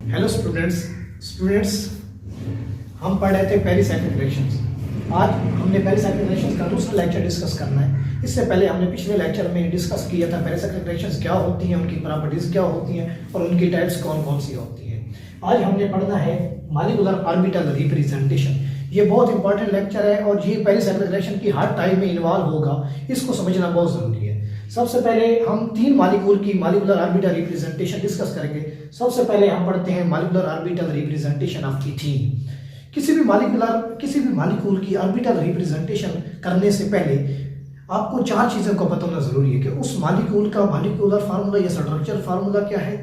Hello students हम पढ़ रहे थे पेरिसाइक्लिक रिएक्शंस। आज हमने पेरिसाइक्लिक रिएक्शंस का दूसरा लेक्चर डिस्कस करना है। इससे पहले हमने पिछले लेक्चर में डिस्कस किया था पेरिसाइक्लिक रिएक्शंस क्या होती हैं, उनकी प्रॉपर्टीज क्या होती हैं और उनकी टाइप्स कौन कौन सी होती हैं। आज हमने पढ़ना है मॉलिक्यूलर ऑर्बिटल रिप्रेजेंटेशन। ये बहुत इंपॉर्टेंट लेक्चर है और ये पेरिसाइक्लिक रिएक्शन की हर टाइप में इन्वॉल्व होगा, इसको समझना बहुत जरूरी है। सबसे पहले हम तीन मॉलिक्यूल की मॉलिक्यूलर ऑर्बिटल रिप्रेजेंटेशन डिस्कस करेंगे। सबसे पहले हम पढ़ते हैं molecular orbital representation of ethene. किसी भी मॉलिक्यूल की ऑर्बिटल रिप्रेजेंटेशन करने से पहले आपको चार चीज़ों का पता होना जरूरी है कि उस मॉलिक्यूल का मॉलिक्यूलर फार्मूला या स्ट्रक्चर फार्मूला क्या है,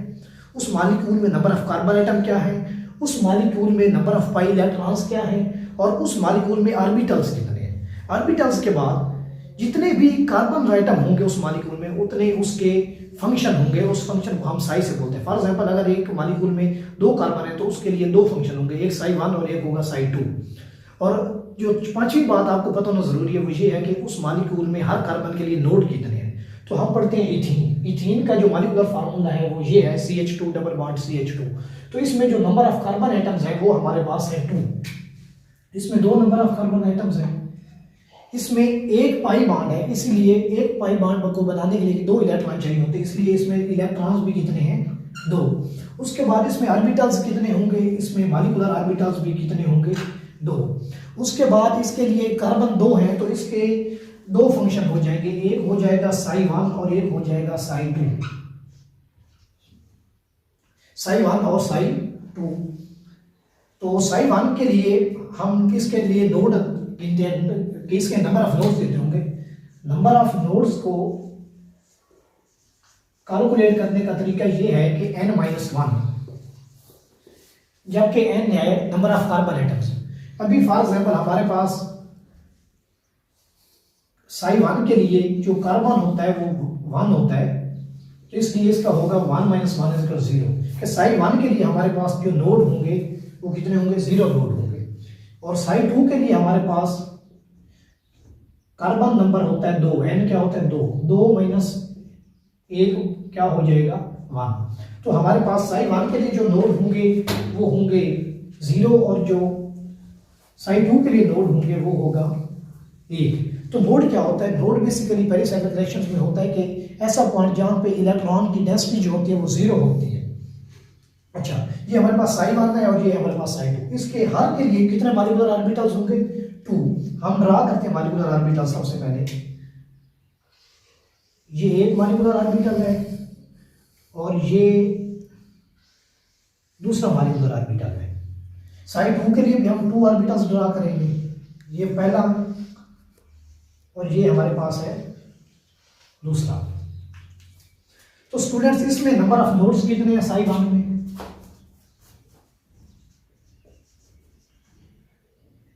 उस मॉलिक्यूल में नंबर ऑफ कार्बन आइटम क्या है, उस मॉलिक्यूल में नंबर ऑफ पाई इलेक्ट्रॉन्स क्या है और उस मॉलिक्यूल में ऑर्बिटल्स कितने हैं। ऑर्बिटल्स के बाद जितने भी कार्बन आइटम होंगे उस मॉलिक्यूल में उतने उसके फंक्शन होंगे। उस फंक्शन को हम साई से बोलते हैं। फॉर एग्जांपल अगर एक मॉलिक्यूल में दो कार्बन है तो उसके लिए दो फंक्शन होंगे, एक साई 1 और एक होगा साई 2। और जो पांचवी बात आपको पता होना जरूरी है वो ये है कि उस मॉलिक्यूल में हर कार्बन के लिए नोड कितने हैं। तो हम पढ़ते हैं इथीन। इथीन का जो मॉलिक्यूलर फार्मूला है वो ये है CH2 डबल बॉन्ड CH2। तो इसमें जो नंबर ऑफ कार्बन आइटम्स है वो हमारे पास है 2। इसमें दो नंबर ऑफ कार्बन आइटम्स हैं। इसमें एक पाई बॉन्ड है, इसीलिए एक पाई बॉन्ड को बनाने के लिए दो इलेक्ट्रॉन चाहिए होते हैं, इसलिए इसमें इलेक्ट्रॉन्स भी कितने हैं, दो। उसके बाद इसमें ऑर्बिटल्स कितने होंगे, इसमें मॉलिक्यूलर ऑर्बिटल्स भी कितने होंगे, दो। उसके बाद इसके लिए कार्बन दो हैं तो इसके दो फंक्शन हो जाएंगे, एक हो जाएगा साई 1 और एक हो जाएगा साई 2। साई 1 और साई 2। तो साई 1 के लिए हम इसके लिए नोड गिनते हैं कि इसके नंबर ऑफ नोड्स कितने होंगे। नंबर ऑफ नोड्स को कैलकुलेट करने का तरीका यह है कि n-1, जबकि n है नंबर ऑफ कार्बन आइटम्स। अभी फॉर एग्जांपल हमारे पास साई 1 के लिए जो कार्बन होता है वो 1 होता है, तो इसलिए इसका होगा 1 - 1 = 0। कि साई 1 के लिए हमारे पास जो नोड होंगे वो कितने होंगे, 0 नोड होंगे। और साई 2 के लिए हमारे पास कार्बन नंबर होता है 2, n क्या होता है 2, 2 - 1 क्या हो जाएगा 1। तो हमारे पास साई 1 के लिए जो नोड होंगे वो होंगे 0 और जो साई 2 के लिए नोड होंगे वो होगा 1। तो नोड क्या होता है, नोड बेसिकली पेरिसाइक्लिक रिएक्शंस में होता है कि ऐसा पॉइंट जहां पे इलेक्ट्रॉन की डेंसिटी जो होती है वो 0 होती है। अच्छा, ये हमारे पास साई 1 है और ये हमारे पास साई 2। इसके हर के लिए कितने मॉलिक्यूलर ऑर्बिटल्स होंगे, 2। हम ड्रा करते हैं मॉलिक्यूलर ऑर्बिटल। सबसे पहले ये एक मॉलिक्यूलर ऑर्बिटल है और ये दूसरा मॉलिक्यूलर ऑर्बिटल है। साई 2 के लिए भी हम 2 ऑर्बिटल्स ड्रा करेंगे, ये पहला और ये हमारे पास है दूसरा। तो स्टूडेंट्स इसमें नंबर ऑफ नोड्स कितने हैं साई 1 में,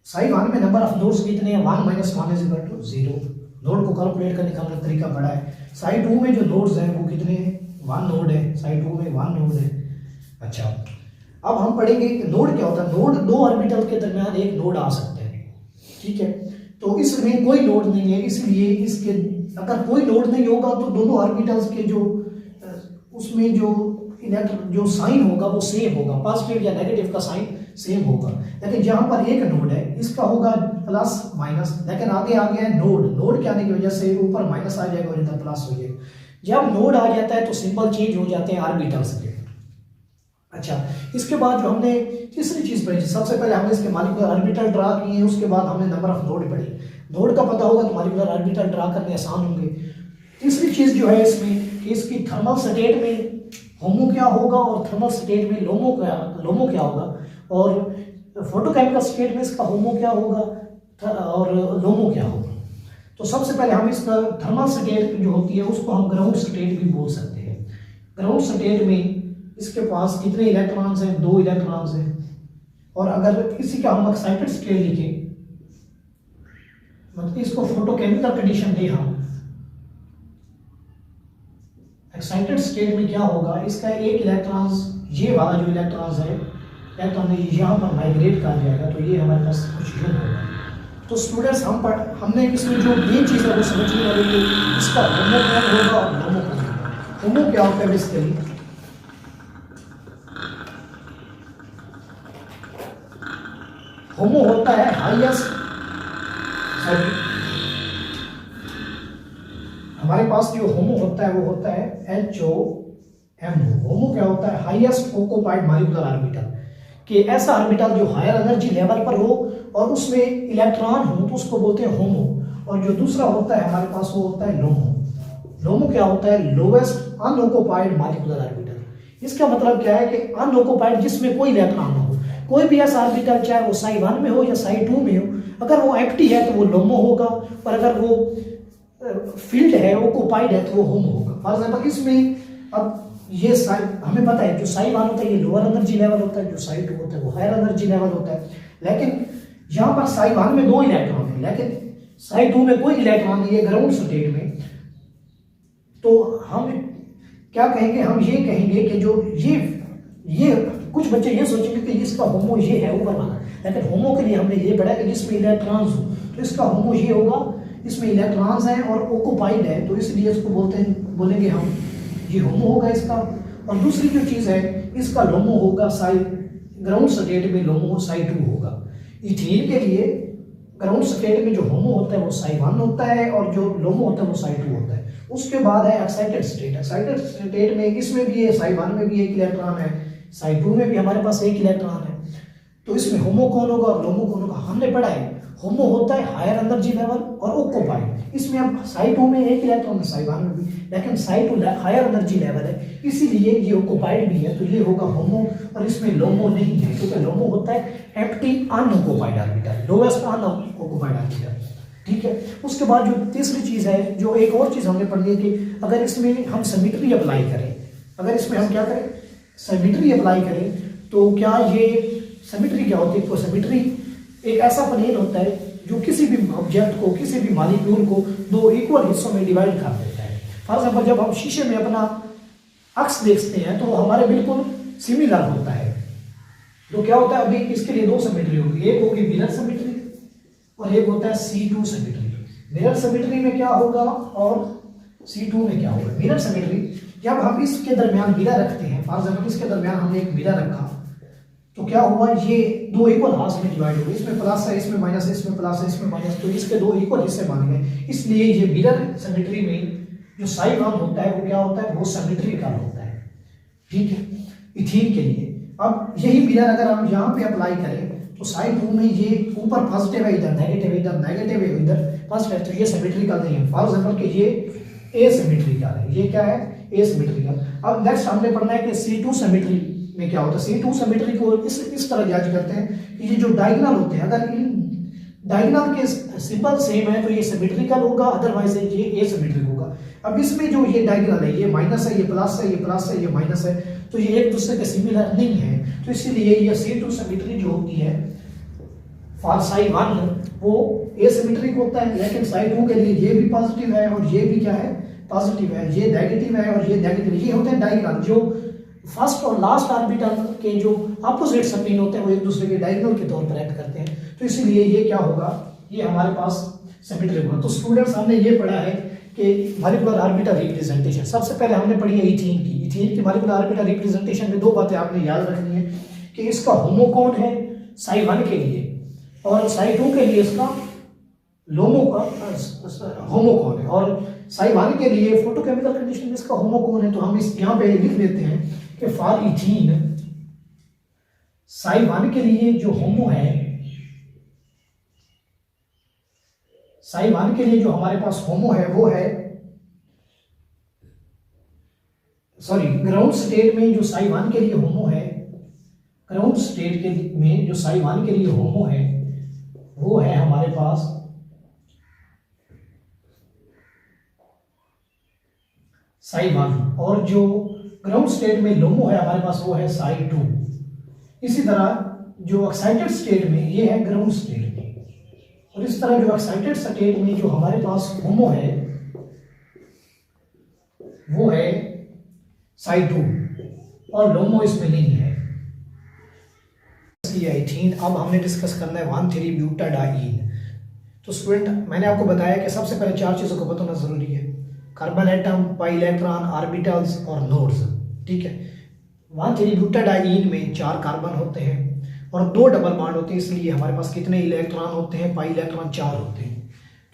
साई 1 में नंबर ऑफ नोड्स कितने हैं, 1 - 1 = 0। नोड को कैलकुलेट करने का हमारा तरीका बड़ा है। साई 2 में जो नोड्स हैं वो कितने हैं, 1 नोड है, साई 2 में 1 नोड है। अच्छा, अब हम पढ़ेंगे कि नोड क्या होता है। नोड दो ऑर्बिटल के दरमियान एक नोड आ सकता है, ठीक है। तो इसमें कोई नोड नहीं है, इसलिए इसके अगर कोई नोड नहीं होगा तो दोनों ऑर्बिटल्स के जो उसमें जो साइन होगा वो सेम होगा, पॉजिटिव या नेगेटिव का साइन सेम होगा। लेकिन जहां पर एक नोड है इसका होगा प्लस माइनस, लेकिन आगे आ गया है नोड। नोड के आने की वजह से ऊपर माइनस आ जाएगा और इधर प्लस हो जाएगा। जब नोड आ जाता है तो सिंबल चेंज हो जाते हैं ऑर्बिटल्स के। अच्छा, इसके बाद जो हमने तीसरी चीज पढ़ी, सबसे पहले हमने इसके मॉलिक्यूलर ऑर्बिटल ड्रा किए, उसके बाद हमने नंबर ऑफ नोड पढ़ी। नोड का पता होगा तो मॉलिक्यूलर ऑर्बिटल ड्रा करने आसान होंगे। तीसरी चीज जो है इसमें कि इसकी थर्मल स्टेट में होमो क्या होगा और थर्मल स्टेट में लोमो क्या होगा, और फोटोकेमिकल स्टेट में इसका होमो क्या होगा और लोमो क्या होगा। तो सबसे पहले हम इसका थर्मल स्टेट जो होती है उसको हम ग्राउंड स्टेट भी बोल सकते हैं। ग्राउंड स्टेट में इसके पास कितने इलेक्ट्रॉन्स हैं, 2 इलेक्ट्रॉन्स हैं। और अगर इसी का हम एक्साइटेड स्टेट लिखें, मतलब इसको फोटोकेमिकल कंडीशन दे हम, एक्साइटेड स्टेट में क्या होगा, इसका एक इलेक्ट्रॉन्स, ये वाला जो इलेक्ट्रॉन्स है इलेक्ट्रॉन यहाँ पर माइग्रेट कर जाएगा, तो ये हमारे पास कुछ यूं होगा। तो स्टूडेंट्स हमने इसमें जो मेन चीज़ है वो समझने वाली है, इसका होमो क्या होगा और लोमो क्या होगा। होमो क्या होता है बेसिकली, होमो होता है हाईएस्ट, सॉरी, हमारे पास जो होमो होता है वो होता है HOMO। होमो क्या होता है? हाईएस्ट ऑक्यूपाइड मॉलिक्यूलर ऑर्बिटल, कि ऐसा ऑर्बिटल जो हायर एनर्जी लेवल पर हो और उसमें इलेक्ट्रॉन हो तो उसको बोलते हैं होमो। और जो दूसरा होता है हमारे पास वो होता है लोमो। लोमो क्या होता है? Lowest unoccupied molecular orbital. इसका मतलब क्या है कि अनऑक्यूपाइड, जिसमें कोई इलेक्ट्रॉन ना हो। कोई भी ऐसा ऑर्बिटल चाहे वो साई 1 में हो या साई 2 में हो, अगर वो एम्प्टी है तो वो लोमो होगा, और अगर वो फील्ड है, ऑक्यूपाइड है, तो वो होमो होगा। फॉर एग्जाम्पल इसमें अब ये साई, हमें पता है जो साई 1 होता है ये लोअर एनर्जी लेवल होता है, जो साई 2 होता है वो हायर एनर्जी लेवल होता है। लेकिन यहाँ पर साई 1 में 2 इलेक्ट्रॉन है, लेकिन साई 2 में कोई इलेक्ट्रॉन नहीं है ग्राउंड स्टेट में। तो हम क्या कहेंगे? हम ये कहेंगे कि जो ये कुछ बच्चे ये सोचेंगे कि इसका होमो ये है ऊपर वाला, लेकिन होमो के लिए हमने ये पढ़ा कि जिसमें इलेक्ट्रॉन्स हो तो इसका होमो ये होगा, इसमें इलेक्ट्रॉन्स हैं और ऑक्यूपाइड है, तो इसलिए इसको बोलेंगे हम ये होमो होगा इसका। और दूसरी जो चीज़ है इसका लोमो होगा साई, ग्राउंड स्टेट में लोमो साई 2 होगा। इथीन के लिए ग्राउंड स्टेट में जो होमो होता है वो साई 1 होता है और जो लोमो होता है वो साई 2 होता है। उसके बाद है एक्साइटेड स्टेट। एक्साइटेड स्टेट में इसमें भी है, साई 1 में भी एक इलेक्ट्रॉन है, साई 2 में भी हमारे पास एक इलेक्ट्रॉन है। तो इसमें होमो कौन होगा और लोमो कौन होगा? हमने पढ़ा है होमो होता है हायर एनर्जी लेवल और ऑक्यूपाइड। इसमें अब साई 2 में एक इलेक्ट्रॉन है, साई 1 में भी, लेकिन साई 2 हायर एनर्जी लेवल है, इसीलिए ये ऑक्यूपाइड भी है, तो ये होगा होमो। और इसमें लोमो नहीं है, क्योंकि लोमो होता है empty unoccupied orbital, lowest unoccupied orbital. ठीक है। उसके बाद जो तीसरी चीज़ है, जो एक और चीज़ हमने पढ़ी है कि अगर इसमें हम सिमेट्री अप्लाई करें, अगर इसमें हम क्या करें? सिमेट्री अप्लाई करें, तो क्या ये सिमेट्री क्या होती है? तो सिमेट्री एक ऐसा प्लेन होता है जो किसी भी ऑब्जेक्ट को, किसी भी मॉलिक्यूल को 2 इक्वल हिस्सों में डिवाइड कर देता है। फॉर एग्जाम्पल जब हम शीशे में अपना अक्स देखते हैं तो वो हमारे बिल्कुल सिमिलर होता है। तो क्या होता है? अभी इसके लिए 2 सिमेट्री होगी, एक होगी मिरर सिमेट्री और एक होता है C2 सिमेट्री। मिरर सिमेट्री में क्या होगा और C2 में क्या होगा? मिरर सिमेट्री, जब हम इसके दरमियान मिरर रखते हैं, फॉर एग्जाम्पल इसके दरमियान हमने एक मिरर रखा, तो क्या हुआ? ये 2 इक्वल हाफ में डिवाइड हो गए, इसमें प्लस है, इसमें माइनस है, इसमें प्लस है, इसमें माइनस, तो इसके 2 इक्वल हिस्से बन गए। इसलिए ये मिरर सिमेट्री में जो साई 1 होता है वो क्या होता है? वो सिमेट्रिकल होता है। ठीक है। इथीन के लिए अब यही मिरर अगर हम यहाँ पे अप्लाई करें तो साई 2 में ये ऊपर पॉजिटिव है, इधर नेगेटिव है, इधर नेगेटिव है, इधर पॉजिटिव है, तो ये सिमेट्रिकल नहीं है। फॉर एग्जाम्पल कि ये एसिमेट्रिकल है, ये क्या है? एसिमेट्रिकल। अब नेक्स्ट हमने पढ़ना है कि C2 सिमेट्री में क्या होता है। C2 सिमेट्री को इस तरह जज करते हैं कि ये जो डायगोनल होते हैं, अगर इन डायगोनल के सिंबल सेम है तो ये सिमेट्रिकल होगा, अदरवाइज ये एसिमेट्रिक होगा। अब इसमें जो ये डायगोनल है, ये माइनस है, ये प्लस है, ये प्लस है, ये माइनस है, तो ये एक दूसरे के सिमिलर नहीं है, तो इसीलिए ये C2 सिमेट्री जो होती है फॉर साई 1 वो एसिमेट्रिक होता है। लेकिन साई 2 के लिए ये भी पॉजिटिव है और ये भी क्या है? पॉजिटिव है, ये नेगेटिव है और ये नेगेटिव है। ये होते हैं डायगोनल, जो फर्स्ट और लास्ट ऑर्बिटल के जो अपोजिट स्पिन होते हैं वो एक दूसरे के डायगोनल के तौर पर एक्ट करते हैं, तो इसीलिए ये क्या होगा? ये हमारे पास सिमेट्रिक होगा। तो स्टूडेंट्स हमने ये पढ़ा है कि मॉलिक्यूलर ऑर्बिटल रिप्रेजेंटेशन। सबसे पहले हमने पढ़ी है इथीन की। इथीन की मॉलिक्यूलर ऑर्बिटल रिप्रेजेंटेशन में 2 बातें आपने याद रखनी है कि इसका होमो कौन है साई 1 के लिए, और साई 2 के लिए इसका लोमो का होमो कौन है, और साई 1 के लिए फोटोकेमिकल कंडीशन में इसका होमो कौन है। तो हम इस यहाँ पे लिख देते हैं कि फॉर इथीन साई 1 के लिए जो होमो है, साई 1 के लिए जो हमारे पास होमो है वो है, सॉरी, ग्राउंड स्टेट में जो साई 1 के लिए होमो है, ग्राउंड स्टेट के में जो साई 1 के लिए होमो है वो है हमारे पास साई 1, और जो ग्राउंड स्टेट में लोमो है हमारे पास वो है साई 2। इसी तरह जो एक्साइटेड स्टेट में ये है ग्राउंड स्टेट में, और इस तरह जो एक्साइटेड स्टेट में जो हमारे पास होमो है वो है साई 2, और लोमो इसमें नहीं है। इथीन अब हमने डिस्कस करना है 1,3-ब्यूटाडाइन। तो स्टूडेंट मैंने आपको बताया कि सबसे पहले 4 चीज़ों को बताना ज़रूरी है: carbon atom, pi electron, orbitals और नोड्स। ठीक है। 1,3-ब्यूटाडाइन में 4 कार्बन होते हैं, और 2 डबल बॉन्ड होते हैं, इसलिए हमारे पास कितने इलेक्ट्रॉन होते हैं, पाई इलेक्ट्रॉन 4 होते हैं।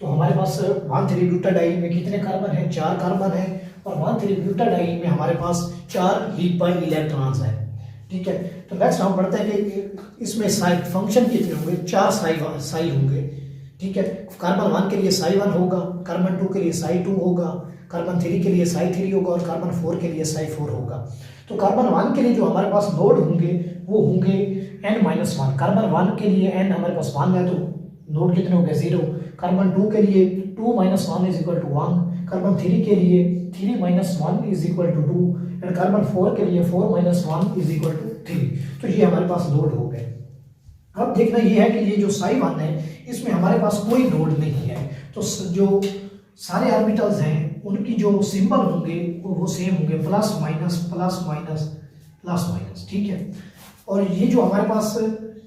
तो हमारे पास 1,3 ब्यूटाडाइन में कितने कार्बन है, 4 कार्बन है, और 1,3 ब्यूटाडाइन में हमारे पास 4 ही पाई इलेक्ट्रॉन्स है। ठीक है, तो नेक्स्ट हम पढ़ते हैं कि इसमें साई फंक्शन कितने होंगे, 4 साई होंगे। ठीक है, कार्बन 1 के लिए साई 1 होगा, कार्बन 2 के लिए साई 2 होगा, कार्बन 3 के लिए साई 3 होगा, और कार्बन 4 के लिए साई 4 होगा। तो कार्बन 1 के लिए जो हमारे पास नोड होंगे वो होंगे n-1। कार्बन 1 के लिए n हमारे पास 1 है, तो नोड कितने हो गए, 0। कार्बन 2 के लिए 2 - 1 = 1, कार्बन 3 के लिए 3 - 1 = 2, एंड कार्बन 4 के लिए 4 - 1 = 3। तो ये हमारे पास नोड हो गए। अब देखना ये है कि ये जो साई 1 है इसमें हमारे पास कोई नोड नहीं है, तो जो सारे ऑर्बिटल्स हैं उनकी जो सिंबल होंगे वो सेम होंगे, plus minus plus minus plus minus. ठीक है, और ये जो हमारे पास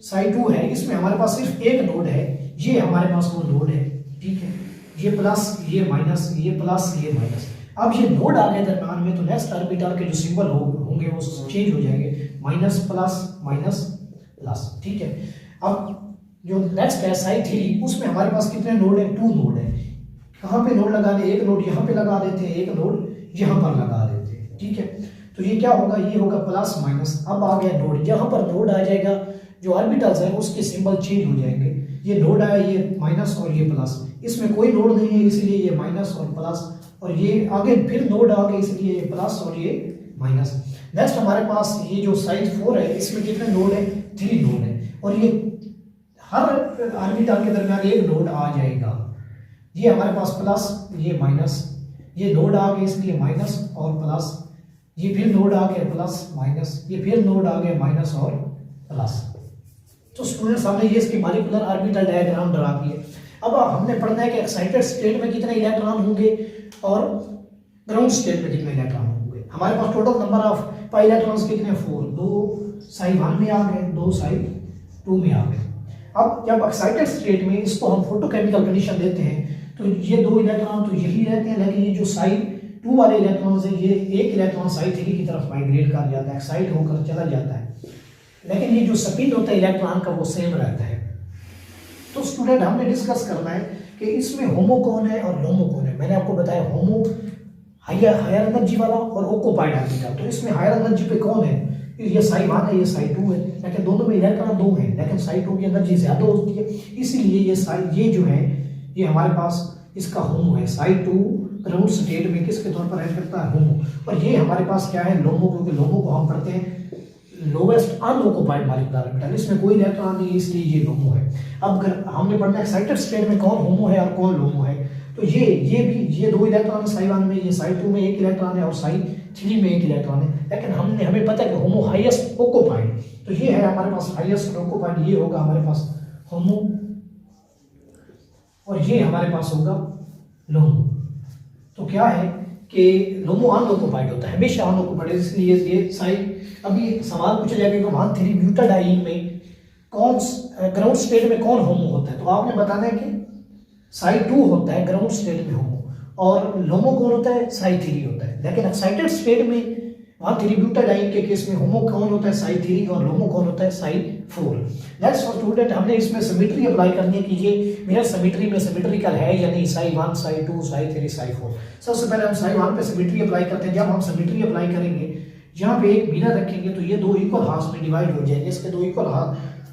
साई 2 है इसमें हमारे पास सिर्फ एक नोड है, ये हमारे पास वो नोड है। ठीक है, ये प्लस ये माइनस, ये प्लस ये माइनस। अब ये नोड आ गए दरम्यान में, तो नेक्स्ट ऑर्बिटल के जो सिंबल होंगे वो चेंज हो जाएंगे, माइनस प्लस माइनस प्लस। ठीक है, अब जो नेक्स्ट है साई 3, उसमें हमारे पास कितने नोड है, 2 नोड है। कहाँ पे नोड लगा दे, एक नोड यहाँ पे लगा देते हैं, एक नोड यहाँ पर लगा देते हैं। ठीक है, तो ये क्या होगा, ये होगा प्लस माइनस। अब आ गया नोड, यहाँ पर नोड आ जाएगा, जो ऑर्बिटल्स है उसके सिंबल चेंज हो जाएंगे। ये नोड आया, ये माइनस और ये प्लस, इसमें कोई नोड नहीं है इसलिए ये माइनस और प्लस, और ये आगे फिर नोड आ गए इसलिए ये प्लस और ये माइनस। नेक्स्ट हमारे पास ये जो साइज 4 है इसमें कितने नोड है, 3 नोड है, और ये हर ऑर्बिटल के दरमियान एक नोड आ जाएगा। ये हमारे पास प्लस, ये माइनस, ये नोड आ गए इसलिए माइनस और प्लस, ये फिर नोड आ गया प्लस माइनस, ये फिर नोड आ गया माइनस और प्लस। तो स्टूडेंट्स हमने ये इसकी मॉलिक्यूलर ऑर्बिटल डायग्राम ड्रा किए। अब हमने पढ़ना है कि एक्साइटेड स्टेट में कितने इलेक्ट्रॉन होंगे और ग्राउंड स्टेट में कितने इलेक्ट्रॉन होंगे। हमारे पास total number of pi electrons कितने, 4। 2 साई 1 में आ गए, 2 साई 2 में आ गए। अब जब एक्साइटेड स्टेट में इसको हम फोटोकेमिकल कंडीशन देते हैं तो ये 2 इलेक्ट्रॉन तो यही रहते हैं, लेकिन ये जो साई 2 वाले इलेक्ट्रॉन्स है ये एक इलेक्ट्रॉन साई 3 की तरफ माइग्रेट कर जाता है, एक्साइट होकर चला जाता है, लेकिन ये जो स्पिन होता है इलेक्ट्रॉन का वो सेम रहता है। तो स्टूडेंट हमने डिस्कस करना है कि इसमें होमो कौन है और लोमो कौन है। मैंने आपको बताया होमो हायर एनर्जी वाला और ऑक्युपाइड ऑर्बिटल। तो इसमें हायर एनर्जी पे कौन है, ये साई 1 है, ये साई 2 है, लेकिन दोनों में इलेक्ट्रॉन 2 है, लेकिन साई 2 की एनर्जी ज्यादा होती है, इसीलिए ये जो है ये हमारे पास इसका होमो है। साई 2 ग्राउंड स्टेट में किसके तौर पर एक्ट करता है, होमो। और ये हमारे पास क्या है, लोमो, क्योंकि लोमो को हम पढ़ते हैं लोवेस्ट अनऑक्युपाइड मॉलिक्यूलर ऑर्बिटल, इसमें कोई इलेक्ट्रॉन नहीं है इसलिए ये लोमो है। अब अगर हमने पढ़ना है एक्साइटेड स्टेट में कौन होमो है और कौन लोमो है, तो ये 2 इलेक्ट्रॉन साई 1 में, ये साई 2 में 1 इलेक्ट्रॉन है और साई 3 में 1 इलेक्ट्रॉन है, लेकिन हमें पता है कि होमो हाईएस्ट ऑक्युपाइड, तो ये है हमारे पास हाईएस्ट ऑक्युपाइड, ये होगा हमारे पास होमो, और ये हमारे पास होगा लोमो। तो क्या है कि लोमो अनऑक्युपाइड होता है, हमेशा अनऑक्युपाइड, इसलिए ये साई। अभी सवाल पूछा जाएगा कि 1,3 ब्यूटाडाइन में कौन ग्राउंड स्टेट में कौन होमो होता है, तो आपने बताना है कि साई 2 होता है ग्राउंड स्टेट में होमो, और लोमो कौन होता है, साई 3 होता है। लेकिन एक्साइटेड स्टेट में 1,3 ब्यूटाडाइन के केस में होमो कौन होता है, साई 3, और लोमो कौन होता है, साई 4। नेक्स्ट स्टूडेंट हमने इसमें सिमेट्री अप्लाई करनी है कि ये मिरर सिमेट्री में सिमेट्रिकल है या नहीं, साई 1, साई 2, साई 3, साई 4। सबसे पहले हम साई 1 पे सिमेट्री अप्लाई करते हैं। जब हम सिमेट्री अप्लाई करेंगे, यहाँ पे एक मिरर रखेंगे तो ये 2 इक्वल हाफ में डिवाइड हो जाएंगे, इसके 2 इक्वल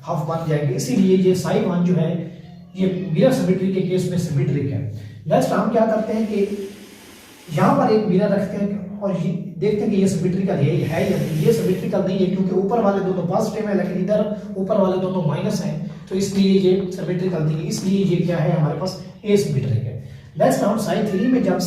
हाफ बन जाएंगे, इसीलिए ये साई 1 जो है ये मिरर सिमेट्री के केस में सिमेट्रिक है। नेक्स्ट हम क्या करते हैं कि यहाँ पर एक मिरर रखते हैं और ये देखते हैं कि ये सिमेट्रिकल है या नहीं। ये सिमेट्रिकल नहीं है क्योंकि ऊपर वाले दोनों पॉजिटिव है, लेकिन इधर ऊपर वाले दोनों माइनस हैं, तो इसलिए ये सिमेट्रिकल नहीं है, इसलिए ये क्या है हमारे पास एसिमेट्रिक है। नेक्स्ट हम साई 3 में जब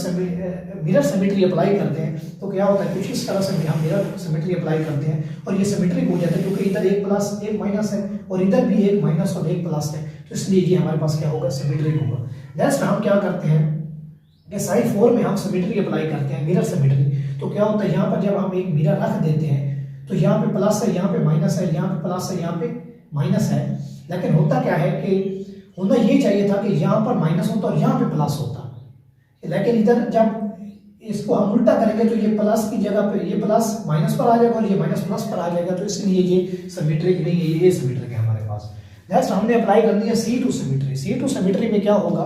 मिरर सिमेट्री अप्लाई करते हैं तो क्या होता है, कुछ इस तरह से हम मिरर सिमेट्री अप्लाई करते हैं और ये सिमेट्रिक हो जाता है, क्योंकि इधर 1 प्लस 1 माइनस है और इधर भी 1 माइनस और 1 प्लस है, तो इसलिए ये हमारे पास क्या होगा, सिमेट्रिक होगा। नेक्स्ट हम क्या करते हैं कि साई 4 में हम सिमेट्री अप्लाई करते हैं, मिरर सिमेट्री। तो क्या होता है, यहाँ पर जब हम एक मिरर रख देते हैं तो यहाँ पे प्लस है, यहाँ पे माइनस है, यहाँ पे प्लस है, यहाँ पे माइनस है, लेकिन होता क्या है कि होना ये चाहिए था कि यहाँ पर माइनस होता और यहाँ पे प्लस होता, लेकिन इधर जब इसको हम उल्टा करेंगे तो ये प्लस की जगह पे ये प्लस माइनस पर आ जाएगा और ये माइनस प्लस पर आ जाएगा, तो इसलिए ये सिमेट्रिक नहीं है, ये सिमेट्रिक है हमारे पास। नेक्स्ट हमने अप्लाई करनी है C2 सिमेट्री। C2 सिमेट्री में क्या होगा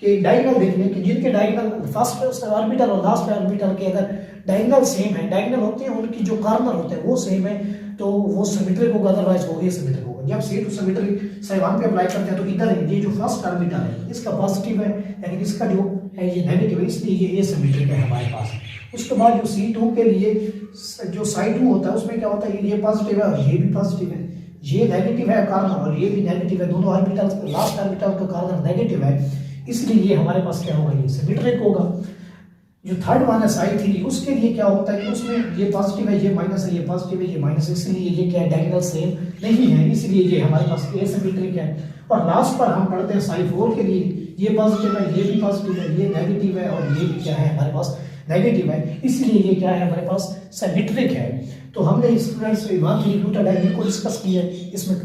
कि डायगोनल देखने कि जिनके डायगोनल फर्स्ट ऑर्बिटल और लास्ट ऑर्बिटल के अगर डायगोनल सेम है, डायगोनल होते हैं उनकी जो कॉर्नर होते हैं वो सेम है, तो वो सिमेट्रिक होगा, अदरवाइज वो एसिमेट्रिक होगा। जब C2 सिमेट्री साइड पे अप्लाई करते हैं तो इधर ये जो फर्स्ट ऑर्बिटल है इसका पॉजिटिव है, लेकिन इसका जो है ये नेगेटिव है, इसलिए ये एसिमेट्रिक है हमारे पास। उसके बाद जो C2 के लिए जो साइड 2 होता है उसमें क्या होता है, ये पॉजिटिव है और ये भी पॉजिटिव है, ये नेगेटिव है कॉर्नर और ये भी नेगेटिव है, दोनों ऑर्बिटल लास्ट ऑर्बिटल का कॉर्नर नेगेटिव है, इसलिए ये हमारे पास क्या होगा, ये सिमेट्रिक होगा। जो थर्ड वन है साइड 3, उसके लिए क्या होता है कि उसमें ये पॉजिटिव है, ये माइनस है, ये पॉजिटिव है, ये माइनस है, इसलिए ये क्या है, डायगोनल सेम नहीं है, इसलिए ये हमारे पास एसिमेट्रिक है। और लास्ट पर हम पढ़ते हैं साइड 4 के लिए, ये पॉजिटिव है, ये भी पॉजिटिव है, ये नेगेटिव है और ये भी क्या है हमारे पास नेगेटिव है, इसलिए ये क्या है हमारे पास सिमेट्रिक है। तो हमने स्टूडेंट्स 1 3 ब्यूटाडाइन को डिस्कस किया है। इसमें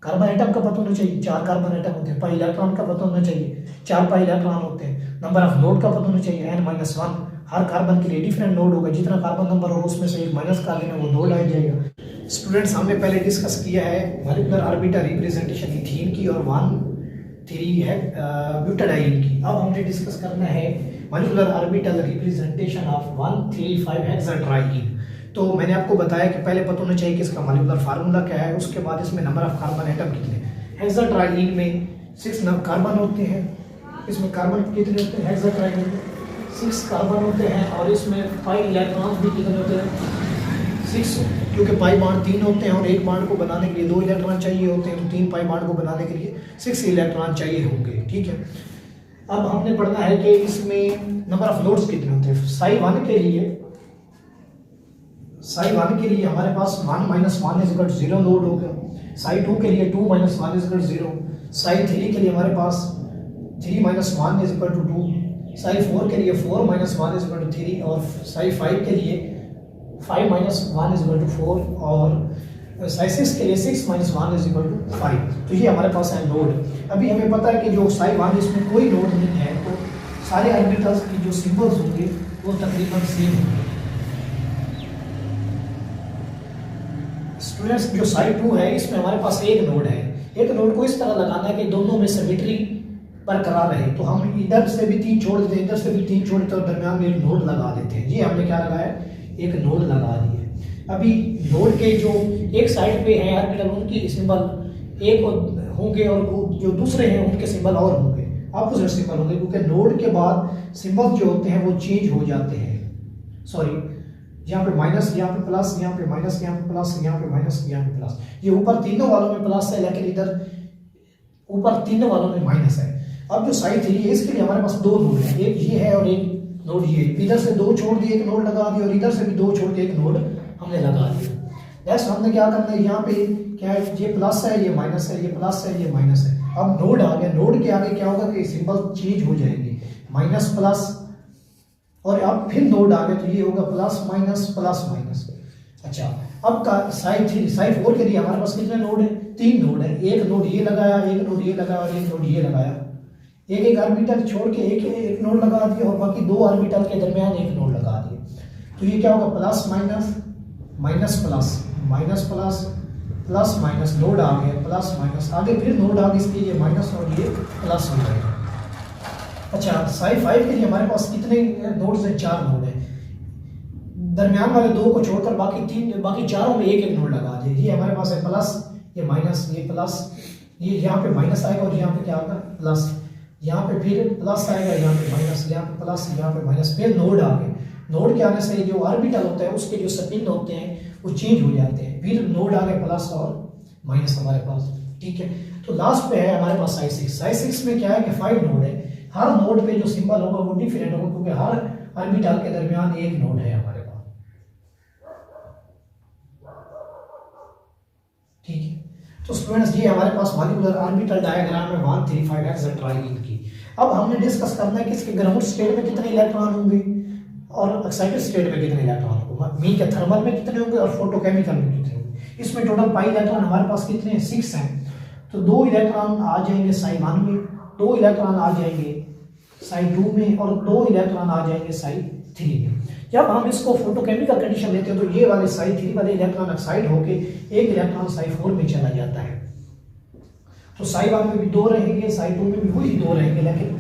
कार्बन एटम का पता होना चाहिए, 4 कार्बन एटम होते हैं, पाई इलेक्ट्रॉन का पता होना चाहिए, 4 पाई इलेक्ट्रॉन होते हैं, नंबर ऑफ नोड का पता होना चाहिए n-1, हर कार्बन के लिए डिफरेंट नोड होगा, जितना कार्बन नंबर होगा उसमें से एक माइनस कर देना, वो नोड आ जाएगा। स्टूडेंट्स हमने पहले डिस्कस किया है मॉलिक्यूलर ऑर्बिटल रिप्रेजेंटेशन इथीन की और 1 3 है ब्यूटाडाइन की। अब हमने डिस्कस करना है मॉलिक्यूलर ऑर्बिटल रिप्रेजेंटेशन ऑफ 1 3 5 हेक्साट्राईन। तो मैंने आपको बताया कि पहले पता होना चाहिए कि इसका मॉलिक्यूलर फार्मूला क्या है, उसके बाद इसमें नंबर ऑफ कार्बन एटम कितने। हेक्साट्राईन में 6 कार्बन होते हैं, इसमें कार्बन कितने होते हैं, हेक्साट्राईन में 6 कार्बन होते हैं और इसमें पाई इलेक्ट्रॉन भी कितने होते हैं, 6, क्योंकि पाई बांड 3 होते हैं और एक बांड को बनाने के लिए 2 इलेक्ट्रॉन चाहिए होते हैं, तो 3 पाई बांड को बनाने के लिए 6 इलेक्ट्रॉन चाहिए होंगे, ठीक है। अब हमने पढ़ना है कि इसमें नंबर ऑफ नोड्स कितने होते हैं। साई 1 के लिए हमारे पास 1 - 1 = 0 नोड होगा, साई 2 के लिए 2 - 1 = 0, साई 3 के लिए हमारे पास 3 - 1 = 2, साई 4 के लिए 4 - 1 = 3 और साई 5 के लिए 5 - 1 = 4 और साई 6 के लिए 6 - 1 = 5। तो ये हमारे पास है नोड। अभी हमें पता है कि जो साई 1 इसमें कोई नोड नहीं है, तो सारे ऑर्बिटल्स की जो सिंबल्स होंगे वो तकरीबन सेम होंगे। स्टूडेंट्स जो साइड 2 है इसमें हमारे पास एक नोड है, एक नोड को इस तरह लगाना है कि दोनों में सिमेट्री बरकरार रहे, तो हम इधर से भी 3 छोड़ देते हैं, इधर से भी 3 छोड़ देते हैं और दरमियान में एक नोड लगा देते हैं। ये हमने क्या लगाया, एक नोड लगा दिए। अभी नोड के जो एक साइड पे है ऑर्बिटल उनकी सिंबल एक होंगे और जो दूसरे हैं उनके सिंबल और होंगे, अपोजिट सिंबल होंगे, क्योंकि नोड के बाद सिंबल जो होते हैं वो चेंज हो जाते हैं। सॉरी, यहाँ पे माइनस, यहाँ पे प्लस, यहाँ पे माइनस, यहाँ पे प्लस, यहाँ पे माइनस, यहाँ पे प्लस। ये ऊपर तीनों वालों में प्लस है, लेकिन इधर ऊपर तीनों वालों में माइनस है। अब जो साइड 3 है इसके लिए हमारे पास 2 नोड है, एक ये है और एक नोड ये। इधर से 2 छोड़ दिए, एक नोड लगा दिया और इधर से भी 2 छोड़ के एक नोड हमने लगा दिया। नेक्स्ट हमने क्या करना है, यहाँ पे क्या है, ये प्लस है, ये माइनस है, ये प्लस है, ये माइनस है। अब नोड आ गया, नोड के आगे क्या होगा कि सिंबल चेंज हो जाएंगे, माइनस प्लस, और अब फिर नोड आ गया तो ये होगा प्लस माइनस प्लस माइनस। अच्छा, अब का साइड 4 के लिए हमारे पास कितने नोड है, 3 नोड है। एक नोड ये लगाया, एक नोड ये लगाया और एक नोड ये लगाया। एक ऑर्बिटल छोड़ के एक नोड लगा दिया और बाकी 2 ऑर्बिटल के दरमियान एक नोड लगा दिया। तो ये क्या होगा, plus minus minus plus minus plus plus minus, node आ गया, प्लस माइनस, आगे फिर नोड आ गया, इसलिए ये माइनस और ये प्लस हो जाएगा। अच्छा, साइड 5 के लिए हमारे पास कितने नोड्स हैं, 4 नोड है। दरमियान वाले 2 को छोड़कर बाकी चारों में एक नोड लगा दिए। ये हमारे पास है प्लस, ये माइनस, ये प्लस, ये यहाँ पे माइनस आएगा और यहाँ पे क्या आएगा, प्लस, यहाँ पे फिर प्लस आएगा, यहाँ पे माइनस, यहाँ पे प्लस, यहाँ पे माइनस, फिर नोड आ गए। नोड के आने से जो ऑर्बिटल होता है उसके जो स्पिन होते हैं वो चेंज हो जाते हैं, फिर नोड आ गए प्लस और माइनस हमारे पास, ठीक है। तो लास्ट पे है हमारे पास साइड 6। साइड 6 में क्या है कि 5 नोड है, हर नोड पे जो सिंबल होगा वो डिफरेंट होगा, क्योंकि हर ऑर्बिटल के दरमियान एक नोड है हमारे पास, ठीक है। तो स्टूडेंट्स ये हमारे पास मॉलिक्यूलर ऑर्बिटल डायग्राम है 1 3 5 हेक्साट्राईन की। अब हमने डिस्कस करना है कि इसके ग्राउंड स्टेट में कितने इलेक्ट्रॉन होंगे और एक्साइटेड स्टेट में कितने इलेक्ट्रॉन होंगे, मीन के थर्मल में कितने होंगे और फोटोकेमिकल में कितने होंगे। इसमें टोटल पाई इलेक्ट्रॉन हमारे पास कितने हैं, 6 हैं। तो 2 इलेक्ट्रॉन आ जाएंगे साइड 1 में, 2 इलेक्ट्रॉन आ जाएंगे साइड 2 में और 2 इलेक्ट्रॉन आ जाएंगे साइड 3 में। जब हम इसको फोटोकेमिकल कंडीशन लेते हैं तो ये वाले Psi3 वाले इलेक्ट्रॉन ऑक्साइड होके एक इलेक्ट्रॉन Psi4 में चला जाता है। तो Psi1 में भी 2 रहेंगे, Psi2 में भी वही 2 रहेंगे, लेकिन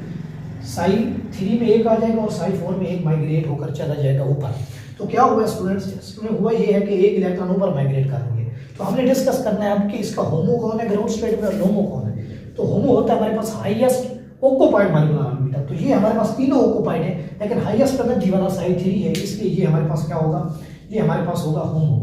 Psi3 में 1 आ जाएगा और Psi4 में 1 माइग्रेट होकर चला जाएगा ऊपर। तो क्या हुआ स्टूडेंट्स, हुआ ये है कि एक इलेक्ट्रॉन ऊपर माइग्रेट करेंगे। तो हमने डिस्कस करना है अब कि इसका होमो कौन है ग्राउंड स्टेट में और लोमो कौन है। तो होमो होता है हमारे पास हाईएस्ट ऑक्युपाइड मॉलिक्यूलर ऑर्बिटल, तो ये हमारे पास तीनों ऑक्युपाइड है, लेकिन हाईएस्ट एनर्जी वाला Psi3 है, इसलिए ये हमारे पास क्या होगा, ये हमारे पास होगा होमो।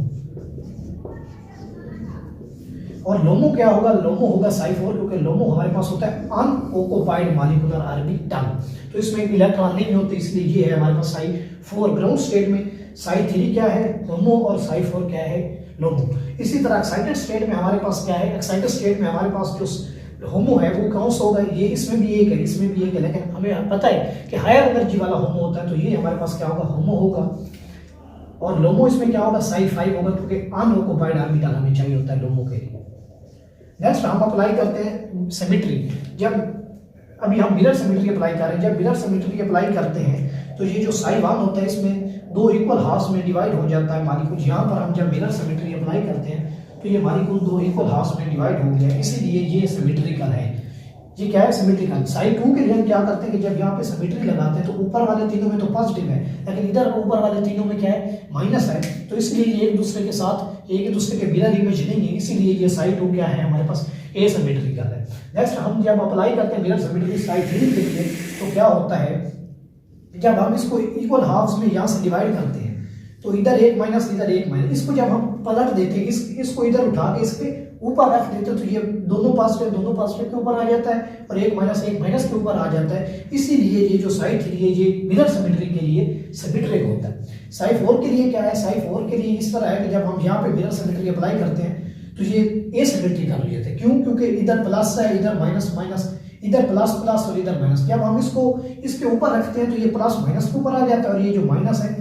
और लोमो क्या होगा, लोमो होगा Psi4, क्योंकि लोमो हमारे पास होता है अनऑक्युपाइड मॉलिक्यूलर ऑर्बिटल, तो इसमें एक इलेक्ट्रॉन नहीं होते, इसलिए ये है हमारे पास Psi4 ग्राउंड स्टेट में। Psi3 क्या है होमो और Psi4 क्या है लोमो। इसी तरह एक्साइटेड स्टेट में हमारे पास क्या है, एक्साइटेड स्टेट में हमारे पास जो होमो है वो कौन सा होगा, ये इसमें भी एक है, इसमें भी एक है, लेकिन हमें पता है कि हायर एनर्जी वाला होमो होता है, तो ये हमारे पास क्या होगा होमो होगा। और लोमो इसमें क्या होगा Psi5 होगा, क्योंकि अनऑक्युपाइड ऑर्बिटल हमें चाहिए होता है लोमो के लिए। नेक्स्ट हम अप्लाई करते हैं सिमेट्री। जब अभी हम मिरर सिमेट्री अप्लाई कर रहे हैं, जब मिरर सिमेट्री अप्लाई करते हैं तो ये जो Psi1 होता है इसमें 2 इक्वल हाफ्स में डिवाइड हो जाता है मॉलिक्यूल। यहाँ पर हम जब मिरर सिमेट्री अप्लाई करते हैं तो ये मॉलिक्यूल 2 इक्वल हाफ्स में डिवाइड हो गया, इसीलिए ये सिमेट्रिकल है। ये क्या है सिमेट्रिकल। Psi2 के लिए हम क्या करते हैं कि जब यहाँ पे सिमेट्री लगाते हैं तो ऊपर वाले तीनों में तो पॉजिटिव है, लेकिन इधर ऊपर वाले तीनों में क्या है माइनस है, तो इसलिए ये एक दूसरे के साथ एक दूसरे के मिरर इमेज नहीं है, इसीलिए ये Psi2 क्या है हमारे पास एसिमेट्रिकल है। नेक्स्ट हम जब अप्लाई करते हैं मिरर सिमेट्री Psi3 के लिए तो क्या होता है, जब हम इसको इक्वल हाफ्स में यहाँ से डिवाइड करते हैं तो इधर 1 माइनस इधर 1 माइनस, इसको जब हम पलट देते हैं इसको इधर उठा के इसके ऊपर रख देते हैं तो ये दोनों पॉजिटिव के ऊपर आ जाता है और 1 माइनस के ऊपर आ जाता है, इसीलिए ये जो Psi3 है ये मिरर सिमेट्री के लिए सिमेट्रिक होता है। Psi4 के लिए क्या है, Psi4 के लिए इस तरह है कि जब हम यहाँ पे मिरर सिमेट्री अप्लाई करते हैं तो ये एसिमेट्रिकल हो जाता है। क्यों, क्योंकि इधर प्लस है, इधर माइनस माइनस, इधर प्लस प्लस और इधर माइनस। जब हम इसको इसके ऊपर रखते हैं तो ये प्लस माइनस के ऊपर आ जाता है और ये जो माइनस है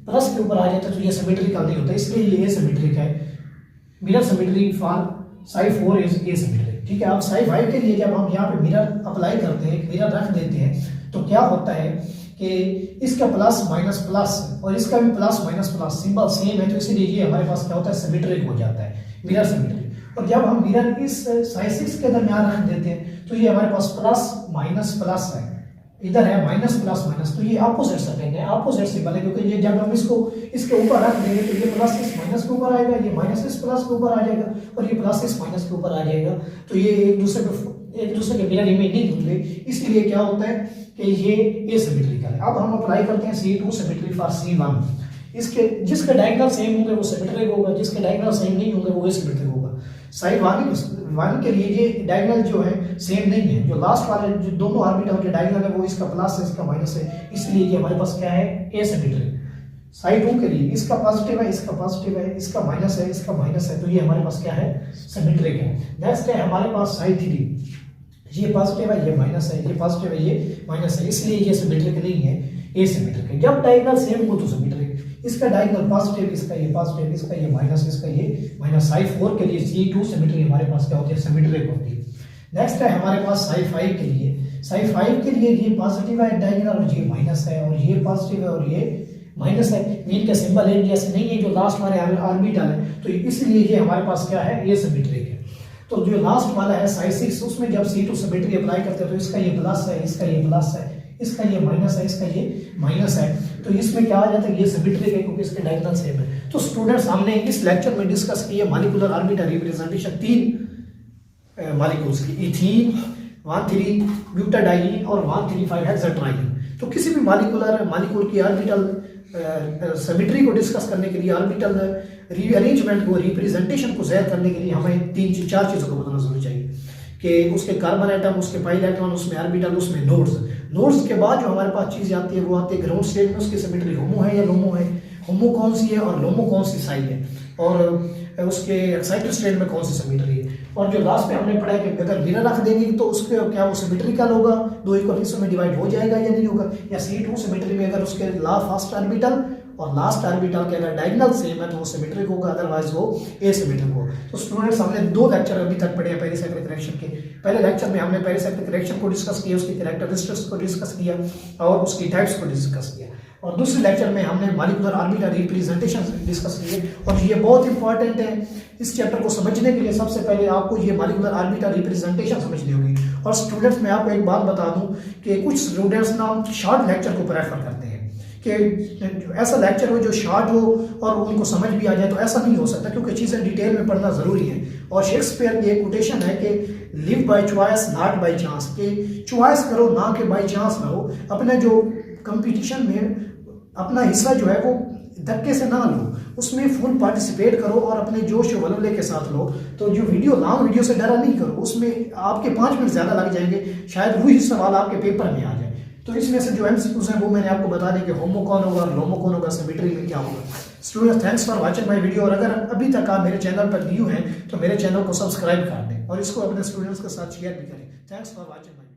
प्लस के ऊपर आ जाता है, तो ये सिमेट्रिकल नहीं होता, इसलिए ये एसिमेट्रिक है। Mirror symmetry for Psi4 is asymmetric. ठीक है। अब Psi5 के लिए जब हम यहाँ पे मिरर अप्लाई करते हैं, मिरर रख देते हैं तो क्या होता है कि इसका प्लस माइनस प्लस और इसका भी plus minus plus symbol same है, तो इसीलिए ये हमारे पास क्या होता है सिमेट्रिक हो जाता है मिरर सिमेट्री। और जब हम मिरर इस Psi6 के दरमियान रख देते हैं तो ये हमारे पास प्लस माइनस प्लस है, इधर है माइनस प्लस माइनस, तो ये अपोजिट सिंबल है, अपोजिट सिंबल है, क्योंकि ये जब हम इसको इसके ऊपर रख देंगे तो ये प्लस इस माइनस के ऊपर आएगा, ये माइनस इस प्लस के ऊपर आ जाएगा और ये प्लस इस माइनस के ऊपर आ जाएगा, तो ये एक दूसरे के मिरर इमेज नहीं होंगे, इसलिए क्या होता है कि ये एसिमेट्रिकल है। अब हम अप्लाई करते हैं C2 सिमेट्री फॉर C1। इसके जिसके डायगोनल सेम होंगे वो सिमेट्रिक होगा, जिसके डायगोनल सेम नहीं होंगे वो एसिमेट्रिक होगा। Psi1 के लिए ये डायगोनल जो है सेम नहीं है, जो लास्ट वाले जो दोनों ऑर्बिटल के डायगोनल है वो इसका प्लस है इसका माइनस है, इसलिए ये हमारे पास क्या है एसिमेट्रिक। Psi2 के लिए इसका पॉजिटिव है, इसका पॉजिटिव है, इसका माइनस है, इसका माइनस है, तो ये हमारे पास क्या है सिमेट्रिक है। नेक्स्ट है हमारे पास Psi3, ये पॉजिटिव है, ये माइनस है, ये पॉजिटिव है, ये माइनस है, इसलिए ये सिमेट्रिक नहीं है, एसिमेट्रिक है। जब डायगोनल सेम हो तो सिमेट्रिक, इसका डायगोनल पॉजिटिव, इसका ये पॉजिटिव, इसका ये माइनस, इसका ये माइनस। Psi4 के लिए C2 सिमेट्री हमारे पास क्या होती है सिमेट्रिक होती है। नेक्स्ट है हमारे पास Psi5 के लिए, Psi5 के लिए ये पॉजिटिव है डायगोनल और ये माइनस है और ये पॉजिटिव है और ये माइनस है, इनका सिंबल एक जैसे नहीं है जो लास्ट वाले ऑर्बिटल है, तो इसलिए ये हमारे पास क्या है ये सिमेट्रिक है। तो जो लास्ट वाला है Psi6 उसमें जब C2 सिमेट्री अप्लाई करते हैं तो इसका ये प्लस है, इसका ये प्लस है, इसका ये माइनस है, इसका ये माइनस है, तो इसमें क्या आ जाता है ये सिमेट्रिक है क्योंकि इसके डायगोनल सेम है। तो स्टूडेंट्स हमने इस लेक्चर में डिस्कस किया मॉलिक्यूलर ऑर्बिटल रिप्रेजेंटेशन 3 मॉलिक्यूल्स की, इथीन 1,3 ब्यूटाडाइन और 1,3,5 हेक्साट्राइन। तो किसी भी मॉलिक्यूल की ऑर्बिटल सिमेट्री को डिस्कस करने के लिए, ऑर्बिटल रीअरेंजमेंट को, रिप्रेजेंटेशन को ज़ाहिर करने के लिए हमें 3-4 चीज़ों को बताना जरूरी चाहिए कि उसके कार्बन एटम, उसके पाई इलेक्ट्रॉन, उसमें ऑर्बिटल, उसमें नोड्स के बाद जो हमारे पास चीज़ आती है वो आती है ग्राउंड स्टेट में, उसकी सिमेट्री होमो है या लोमो है, होमो कौन सी है और लोमो कौन सी साई है, और उसके एक्साइटेड स्टेट में कौन सी सिमेट्री है। और जो लास्ट में हमने पढ़ा है कि अगर मिरर रख देंगे तो उसके क्या वो सिमेट्रिकल होगा, 2 इक्वल हिस्सों में डिवाइड हो जाएगा या नहीं होगा, या C2 सिमेट्री में अगर उसके फर्स्ट ऑर्बिटल और लास्ट ऑर्बिटल के अगर डायगोनल सेम है तो वो सिमेट्रिक होगा, अदरवाइज वो एसिमेट्रिक होगा। तो स्टूडेंट्स हमने 2 लेक्चर अभी तक पढ़े हैं पेरिसाइक्लिक रिएक्शन के। पहले लेक्चर में हमने पेरिसाइक्लिक रिएक्शन को डिस्कस किया, उसकी कैरेक्टरिस्टिक्स को डिस्कस किया और उसकी टाइप्स को डिस्कस किया, और दूसरे लेक्चर में हमने मॉलिक्यूलर ऑर्बिटल रिप्रेजेंटेशन डिस्कस किए और ये बहुत इंपॉर्टेंट है। इस चैप्टर को समझने के लिए सबसे पहले आपको ये मॉलिक्यूलर ऑर्बिटल रिप्रेजेंटेशन समझनी होगी। और स्टूडेंट्स, मैं आपको एक बात बता दूं कि कुछ स्टूडेंट्स ना शॉर्ट लेक्चर को प्रेफर करते हैं कि ऐसा लेक्चर हो जो शॉर्ट हो और उनको समझ भी आ जाए, तो ऐसा नहीं हो सकता क्योंकि चीज़ें डिटेल में पढ़ना ज़रूरी है। और शेक्सपियर की एक कोटेशन है कि live by choice not by chance, कि चॉइस करो ना कि बाय चांस रहो। अपने जो कंपटीशन में अपना हिस्सा जो है वो धक्के से ना लो, उसमें फुल पार्टिसिपेट करो और अपने जोश और वल्वले के साथ लो। तो जो वीडियो लॉन्ग वीडियो से डरा नहीं करो, उसमें आपके 5 मिनट ज़्यादा लग जाएंगे, शायद वही सवाल आपके पेपर में आ जाए। तो इसमें से जो एमसीक्यूज हैं वो मैंने आपको बता दें कि होमो कौन होगा, लोमो कौन होगा, सिमेट्री में क्या होगा। Students, thanks for watching my video. और अगर अभी तक आप मेरे चैनल पर न्यू हैं तो मेरे चैनल को सब्सक्राइब कर दें और इसको अपने स्टूडेंट्स के साथ शेयर भी करें। Thanks for watching my video.